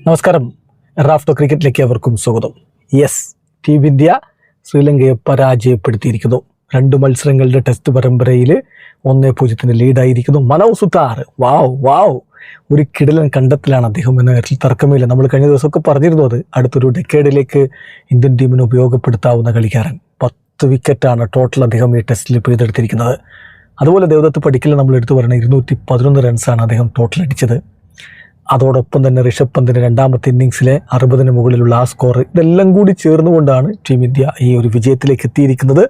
നമസ്കാരം. റാഫ്റ്റോ ക്രിക്കറ്റിലേക്ക് അവർക്കും സ്വാഗതം. യെസ്, ടീം ഇന്ത്യ ശ്രീലങ്കയെ പരാജയപ്പെടുത്തിയിരിക്കുന്നു. 2 മത്സരങ്ങളുടെ ടെസ്റ്റ് പരമ്പരയിൽ 1-0 ലീഡായിരിക്കുന്നു. മനവ് സുതാർ വാവ് ഒരു കിടിലൻ കണ്ടെത്തലാണ് അദ്ദേഹം എന്ന കാര്യത്തിൽ തർക്കമില്ല. നമ്മൾ കഴിഞ്ഞ ദിവസമൊക്കെ പറഞ്ഞിരുന്നു അത് അടുത്തൊരു ഡെക്കേഡിലേക്ക് ഇന്ത്യൻ ടീമിന് ഉപയോഗപ്പെടുത്താവുന്ന കളിക്കാരൻ. 10 വിക്കറ്റാണ് ടോട്ടൽ അദ്ദേഹം ഈ ടെസ്റ്റിൽ പിഴുതെടുത്തിരിക്കുന്നത്. അതുപോലെ ദേവദത്ത് പടിക്കൽ നമ്മൾ എടുത്തു പറഞ്ഞ 211 റൺസാണ് അദ്ദേഹം ടോട്ടൽ അടിച്ചത്. അതോടൊപ്പം തന്നെ ഋഷഭ് പന്തിൻ്റെ രണ്ടാമത്തെ ഇന്നിങ്സിലെ 60 മുകളിലുള്ള ആ സ്കോർ, ഇതെല്ലാം കൂടി ചേർന്നുകൊണ്ടാണ് ടീം ഇന്ത്യ ഈ ഒരു വിജയത്തിലേക്ക് എത്തിയിരിക്കുന്നത്.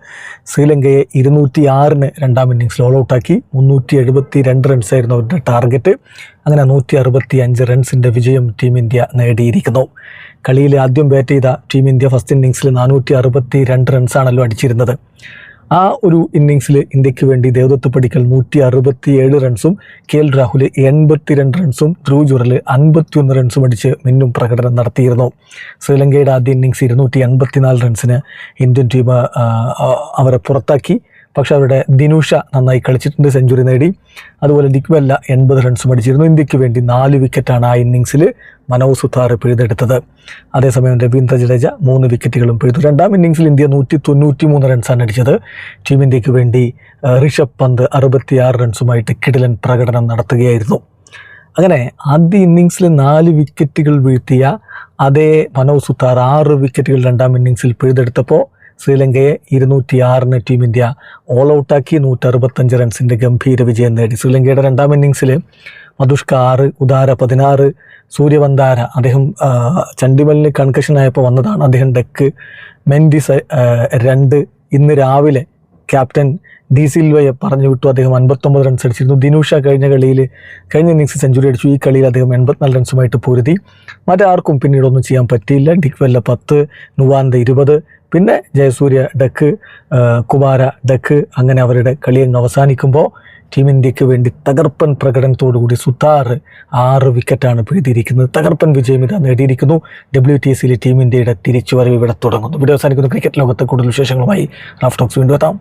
ശ്രീലങ്കയെ 206 രണ്ടാം ഇന്നിങ്സിൽ ഓൾ ഔട്ടാക്കി. 372 റൺസായിരുന്നു അവരുടെ ടാർഗറ്റ്. അങ്ങനെ 165 റൺസിൻ്റെ വിജയം ടീം ഇന്ത്യ നേടിയിരിക്കുന്നു. കളിയിൽ ആദ്യം ബാറ്റ് ചെയ്ത ടീം ഇന്ത്യ ഫസ്റ്റ് ഇന്നിങ്സിൽ 462 റൺസാണല്ലോ അടിച്ചിരുന്നത്. ആ ഒരു ഇന്നിങ്സിൽ ഇന്ത്യക്ക് വേണ്ടി ദേവദത്ത് പടിക്കൽ 167 റൺസും KL രാഹുൽ 82 റൺസും ധ്രുവ് ജുറൽ 51 റൺസും അടിച്ച് മിന്നും പ്രകടനം നടത്തിയിരുന്നു. ശ്രീലങ്കയുടെ ആദ്യ ഇന്നിങ്സ് 284 റൺസിന് ഇന്ത്യൻ ടീം അവരെ പുറത്താക്കി. പക്ഷെ അവരുടെ ദിനുഷ നന്നായി കളിച്ചിട്ടുണ്ട്, സെഞ്ചുറി നേടി. അതുപോലെ ദിക്വെല്ല 80 റൺസും അടിച്ചിരുന്നു. ഇന്ത്യക്ക് വേണ്ടി 4 വിക്കറ്റാണ് ആ ഇന്നിങ്സിൽ മനവ് സുതാർ പിഴുതെടുത്തത്. അതേസമയം രവീന്ദ്ര ജഡേജ 3 വിക്കറ്റുകളും പിഴുതു. രണ്ടാം ഇന്നിങ്സിൽ ഇന്ത്യ 193 റൺസാണ് അടിച്ചത്. ടീം ഇന്ത്യക്ക് വേണ്ടി ഋഷഭ് പന്ത് 66 റൺസുമായിട്ട് കിടിലൻ പ്രകടനം നടത്തുകയായിരുന്നു. അങ്ങനെ ആദ്യ ഇന്നിങ്സിൽ 4 വിക്കറ്റുകൾ വീഴ്ത്തിയ അതേ മനവ് സുതാർ 6 വിക്കറ്റുകൾ രണ്ടാം ഇന്നിങ്സിൽ പിഴുതെടുത്തപ്പോൾ ശ്രീലങ്കയെ 206 ടീം ഇന്ത്യ ഓൾ ഔട്ടാക്കി. 165 റൺസിൻ്റെ ഗംഭീര വിജയം നേടി. ശ്രീലങ്കയുടെ രണ്ടാം ഇന്നിങ്സിൽ മധുഷ്ക 6, ഉദാര 16, സൂര്യവന്താര അദ്ദേഹം ചണ്ഡിമലിന് കൺകഷനായപ്പോൾ വന്നതാണ്, അദ്ദേഹം ഡെക്ക്, മെൻഡിസ് 2. ഇന്ന് രാവിലെ ക്യാപ്റ്റൻ ഡി സിൽവയെ പറഞ്ഞു വിട്ടു, അദ്ദേഹം 59 റൺസ് അടിച്ചിരുന്നു. ദിനുഷ കഴിഞ്ഞ ഇന്നിങ്സ് സെഞ്ചുറി അടിച്ചു. ഈ കളിയിൽ അദ്ദേഹം 84 റൺസുമായിട്ട് പൊരുതി. മറ്റാർക്കും പിന്നീടൊന്നും ചെയ്യാൻ പറ്റിയില്ല. ഡിക്വെല്ല 10, നുവാന്ത 20, പിന്നെ ജയസൂര്യ ഡെക്ക്, കുമാര ഡെക്ക്. അങ്ങനെ അവരുടെ കളി അങ്ങ് അവസാനിക്കുമ്പോൾ ടീം ഇന്ത്യക്ക് വേണ്ടി തകർപ്പൻ പ്രകടനത്തോടുകൂടി സുതാർ 6 വിക്കറ്റാണ് പിഴുതിയിരിക്കുന്നത്. തകർപ്പൻ വിജയം ഇതാ നേടിയിരിക്കുന്നു. WTCയിൽ ടീം ഇന്ത്യയുടെ തിരിച്ചുവരവ് ഇവിടെ തുടങ്ങുന്നു. വീഡിയോ അവസാനിക്കുന്നു. ക്രിക്കറ്റ് ലോകത്തെ കൂടുതൽ വിശേഷങ്ങളുമായി റാഫ് ടോക്സ് വീണ്ടും എത്താം.